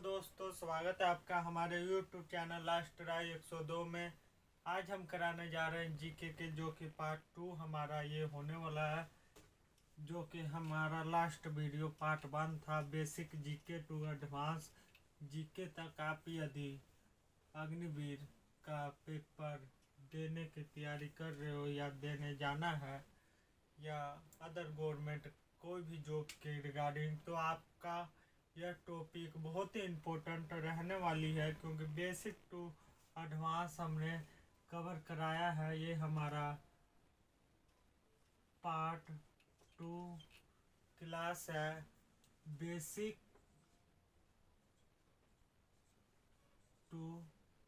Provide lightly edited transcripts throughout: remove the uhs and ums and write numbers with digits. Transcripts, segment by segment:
दोस्तों, स्वागत है आपका हमारे YouTube चैनल लास्ट ट्राई 102 में। आज हम कराने जा रहे हैं जीके के, जो कि पार्ट 2 हमारा ये होने वाला है। जो कि हमारा लास्ट वीडियो पार्ट 1 था, basic GK to advance GK तक। आप यदि अग्निवीर का पेपर देने की तैयारी कर रहे हो या देने जाना है या अदर गवर्नमेंट कोई भी जॉब के रिगार्डिंग, तो आपका यह टॉपिक बहुत ही इम्पोर्टेंट रहने वाली है, क्योंकि बेसिक टू एडवांस हमने कवर कराया है। ये हमारा पार्ट 2 क्लास है, बेसिक टू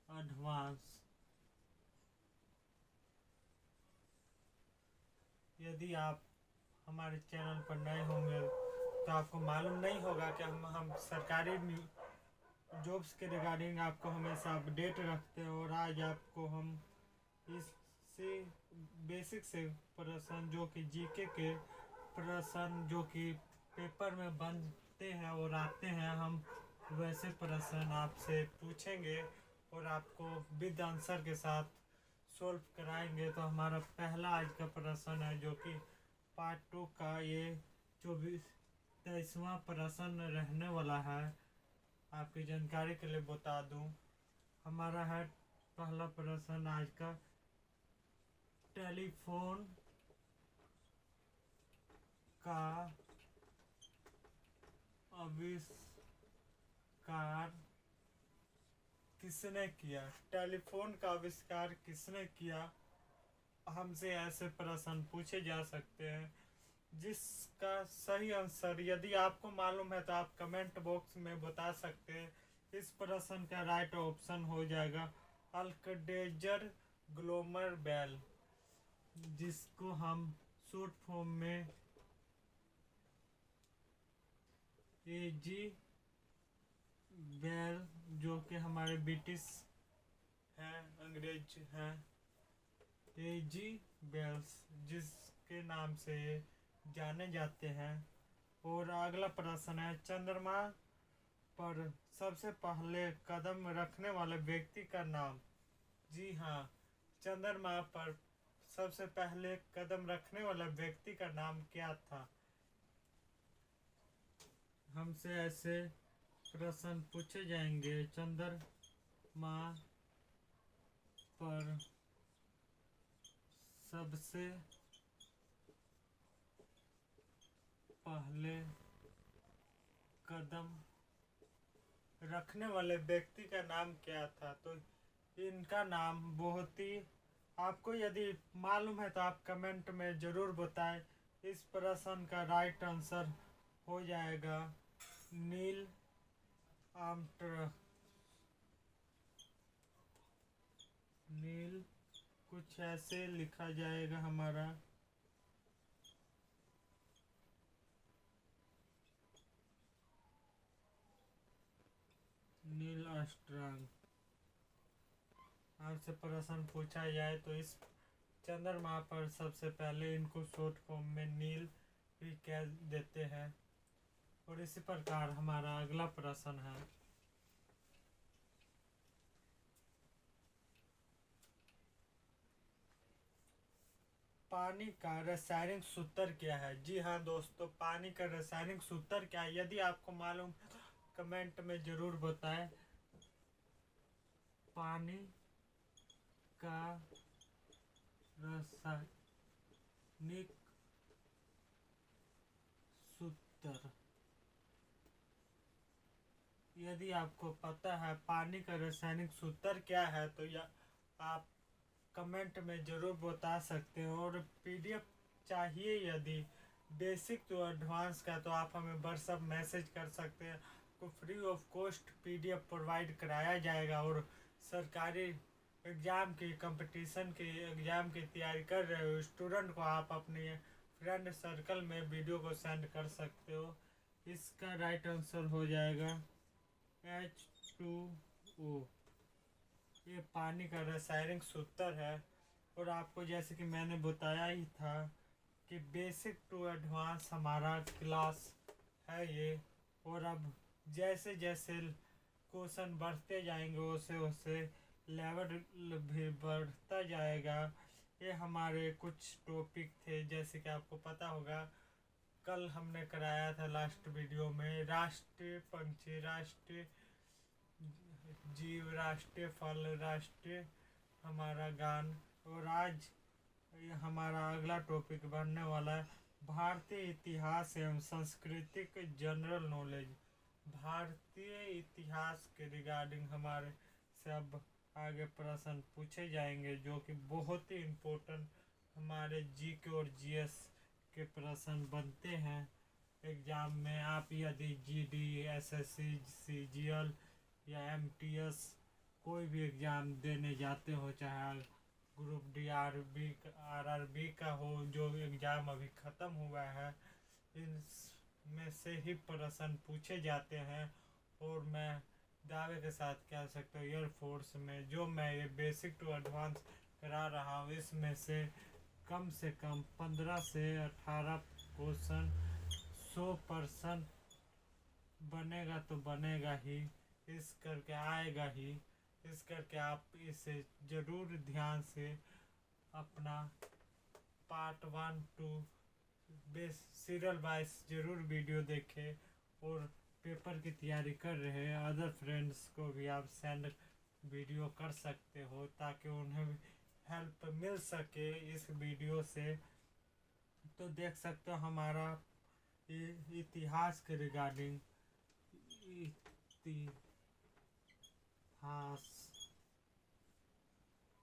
एडवांस। यदि आप हमारे चैनल पर नए होंगे तो आपको मालूम नहीं होगा कि हम सरकारी जॉब्स के रिगार्डिंग आपको हमेशा अपडेट रखते हैं। और आज आपको हम इससे बेसिक से प्रश्न, जो कि जीके के प्रश्न जो कि पेपर में बनते हैं और आते हैं, हम वैसे प्रश्न आपसे पूछेंगे और आपको विद आंसर के साथ सोल्व कराएंगे। तो हमारा पहला आज का प्रश्न है, जो कि पार्ट 2 का ये 23वां प्रश्न रहने वाला है। आपकी जानकारी के लिए बता दूं, हमारा है पहला प्रश्न आज का, टेलीफोन का आविष्कार किसने किया? टेलीफोन का आविष्कार किसने किया? हमसे ऐसे प्रश्न पूछे जा सकते हैं, जिसका सही आंसर यदि आपको मालूम है तो आप कमेंट बॉक्स में बता सकते हैं। इस प्रश्न का राइट ऑप्शन हो जाएगा अल्कडेजर ग्लोमर बेल, जिसको हम शॉर्ट फॉर्म में एजी बेल, जो कि हमारे ब्रिटिश हैं, अंग्रेज हैं, एजी बेल्स जिसके नाम से जाने जाते हैं। और अगला प्रश्न है, चंद्रमा पर सबसे पहले कदम रखने वाले व्यक्ति का नाम। जी हाँ, चंद्रमा पर सबसे पहले कदम रखने वाला व्यक्ति का नाम क्या था? हमसे ऐसे प्रश्न पूछे जाएंगे। चंद्रमा पर सबसे पहले कदम रखने वाले व्यक्ति का नाम क्या था? तो इनका नाम बहुत ही, आपको यदि मालूम है तो आप कमेंट में ज़रूर बताएं। इस प्रश्न का राइट आंसर हो जाएगा नील आर्मस्ट्रांग। नील कुछ ऐसे लिखा जाएगा हमारा, नील आर्मस्ट्रांग। आपसे प्रश्न पूछा जाए तो इस चंद्रमा पर सबसे पहले इनको शॉर्ट फॉर्म में नील भी कह देते हैं। और इसी प्रकार हमारा अगला प्रश्न है, पानी का रासायनिक सूत्र क्या है? जी हाँ दोस्तों, पानी का रासायनिक सूत्र क्या है? यदि आपको मालूम कमेंट में ज़रूर बताएं। पानी का रासायनिक सूत्र, यदि आपको पता है पानी का रासायनिक सूत्र क्या है तो आप कमेंट में ज़रूर बता सकते हैं। और पीडीएफ चाहिए यदि बेसिक टू एडवांस का, तो आप हमें व्हाट्सएप मैसेज कर सकते हैं। आपको free of cost PDF provide कराया जाएगा। और सरकारी एग्ज़ाम की, कंपटीशन के एग्ज़ाम की तैयारी कर रहे हो स्टूडेंट को आप अपने फ्रेंड सर्कल में वीडियो को सेंड कर सकते हो। इसका राइट आंसर हो जाएगा H2O। ये पानी का रासायनिक सूत्र है। और आपको जैसे कि मैंने बताया ही था कि बेसिक टू एडवांस हमारा क्लास है ये। और अब जैसे जैसे क्वेश्चन बढ़ते जाएंगे, वैसे वैसे लेवल भी बढ़ता जाएगा। ये हमारे कुछ टॉपिक थे, जैसे कि आपको पता होगा कल हमने कराया था लास्ट वीडियो में राष्ट्रीय पंछी, राष्ट्रीय जीव, राष्ट्रीय फल, राष्ट्रीय हमारा गान। और आज हमारा अगला टॉपिक बनने वाला है भारतीय इतिहास एवं सांस्कृतिक जनरल नॉलेज। भारतीय इतिहास के रिगार्डिंग हमारे से अब आगे प्रश्न पूछे जाएंगे, जो कि बहुत ही इम्पोर्टेंट हमारे जीके और जीएस के प्रश्न बनते हैं एग्ज़ाम में। आप यदि जीडी, एसएससी, सीजीएल या एमटीएस कोई भी एग्ज़ाम देने जाते हो, चाहे ग्रुप डी, आरआरबी का हो, जो एग्ज़ाम अभी ख़त्म हुआ है, इनमें से ही प्रश्न पूछे जाते हैं। और मैं दावे के साथ कह सकता हूँ एयरफोर्स में जो मैं ये बेसिक टू एडवांस करा रहा हूँ, इसमें से कम 15 से 18 क्वेश्चन 100% बनेगा तो बनेगा ही, इस करके आएगा ही। इस करके आप इसे ज़रूर ध्यान से अपना पार्ट 1 2 बेस सीरियल वाइज ज़रूर वीडियो देखें। और पेपर की तैयारी कर रहे हैं अदर फ्रेंड्स को भी आप सेंड वीडियो कर सकते हो, ताकि उन्हें भी हेल्प मिल सके इस वीडियो से। तो देख सकते हो हमारा इतिहास के रिगार्डिंग, इतिहास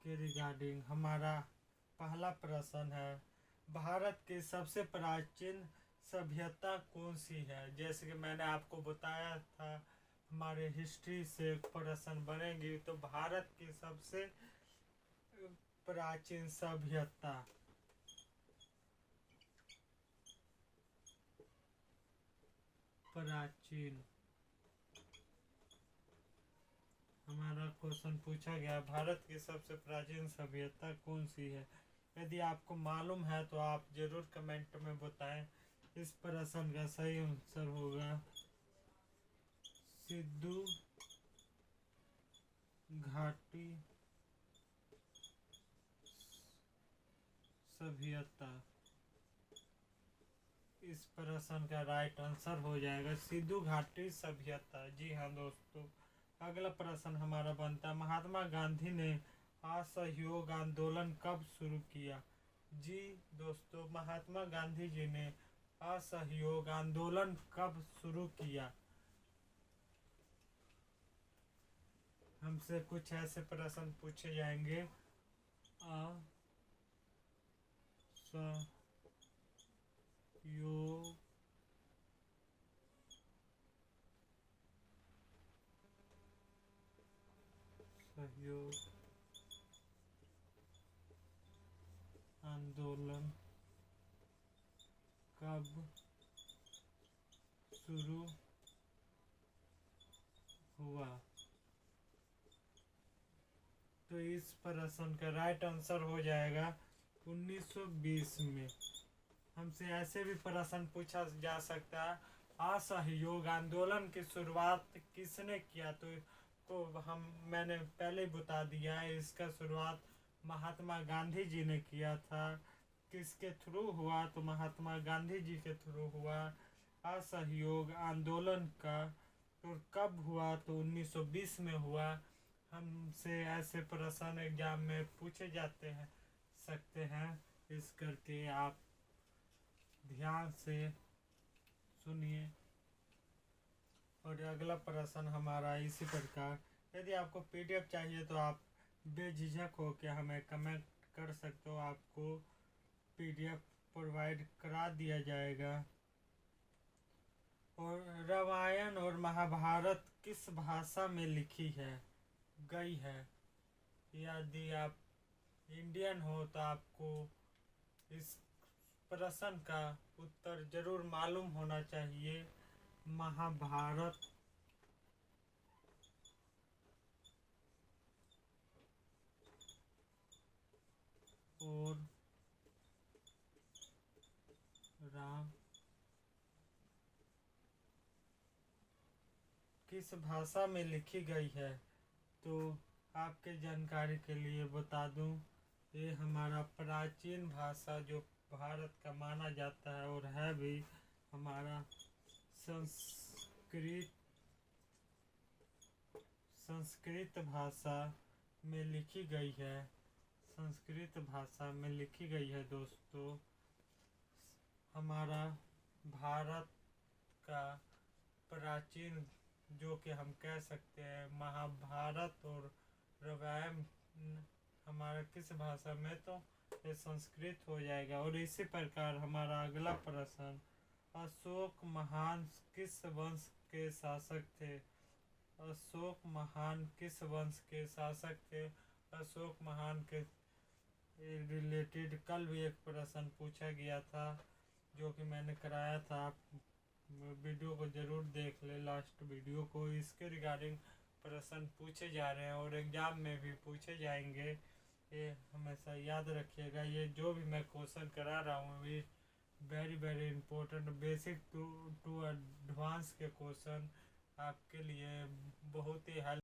के रिगार्डिंग हमारा पहला प्रश्न है भारत की सबसे प्राचीन सभ्यता कौन सी है। जैसे कि मैंने आपको बताया था हमारे हिस्ट्री से प्रश्न बनेंगे, तो भारत की सबसे प्राचीन सभ्यता हमारा क्वेश्चन पूछा गया भारत की सबसे प्राचीन सभ्यता कौन सी है। यदि आपको मालूम है तो आप जरूर कमेंट में बताएं। इस प्रश्न का सही आंसर होगा सिंधु घाटी सभ्यता। इस प्रश्न का राइट आंसर हो जाएगा सिंधु घाटी सभ्यता। जी हाँ दोस्तों, अगला प्रश्न हमारा बनता है महात्मा गांधी ने असहयोग आंदोलन कब शुरू किया। जी दोस्तों, महात्मा गांधी जी ने असहयोग आंदोलन कब शुरू किया। हमसे कुछ ऐसे प्रश्न पूछे जाएंगे असहयोग आंदोलन कब शुरू हुआ। तो इस प्रश्न का राइट आंसर हो जाएगा 1920 में। हमसे ऐसे भी प्रश्न पूछा जा सकता है असहयोग आंदोलन की शुरुआत किसने किया। तो मैंने पहले बता दिया है, इसका शुरुआत महात्मा गांधी जी ने किया था। किसके थ्रू हुआ, तो महात्मा गांधी जी के थ्रू हुआ असहयोग आंदोलन का। तो कब हुआ, तो 1920 में हुआ। हमसे ऐसे प्रश्न एग्जाम में पूछे जाते हैं सकते हैं, इस करके आप ध्यान से सुनिए। और अगला प्रश्न हमारा इसी प्रकार, यदि आपको पीडीएफ चाहिए तो आप बेझिझक हो के हमें कमेंट कर सकते हो, आपको पीडीएफ प्रोवाइड करा दिया जाएगा। और रामायण और महाभारत किस भाषा में लिखी गई है। यदि आप इंडियन हो तो आपको इस प्रश्न का उत्तर जरूर मालूम होना चाहिए। महाभारत और राम किस भाषा में लिखी गई है। तो आपके जानकारी के लिए बता दूं, ये हमारा प्राचीन भाषा जो भारत का माना जाता है और है भी हमारा संस्कृत भाषा में लिखी गई है। संस्कृत भाषा में लिखी गई है दोस्तों। हमारा भारत का प्राचीन जो कि हम कह सकते हैं महाभारत और रामायण हमारा किस भाषा में, तो ये संस्कृत हो जाएगा। और इसी प्रकार हमारा अगला प्रश्न, अशोक महान किस वंश के शासक थे। अशोक महान किस वंश के शासक थे। अशोक महान के रिलेटेड कल भी एक प्रश्न पूछा गया था जो कि मैंने कराया था। आप वीडियो को जरूर देख ले, लास्ट वीडियो को। इसके रिगार्डिंग प्रश्न पूछे जा रहे हैं और एग्जाम में भी पूछे जाएंगे, ये हमेशा याद रखिएगा। ये जो भी मैं क्वेश्चन करा रहा हूँ ये very important basic to advance के क्वेश्चन आपके लिए बहुत ही हेल्प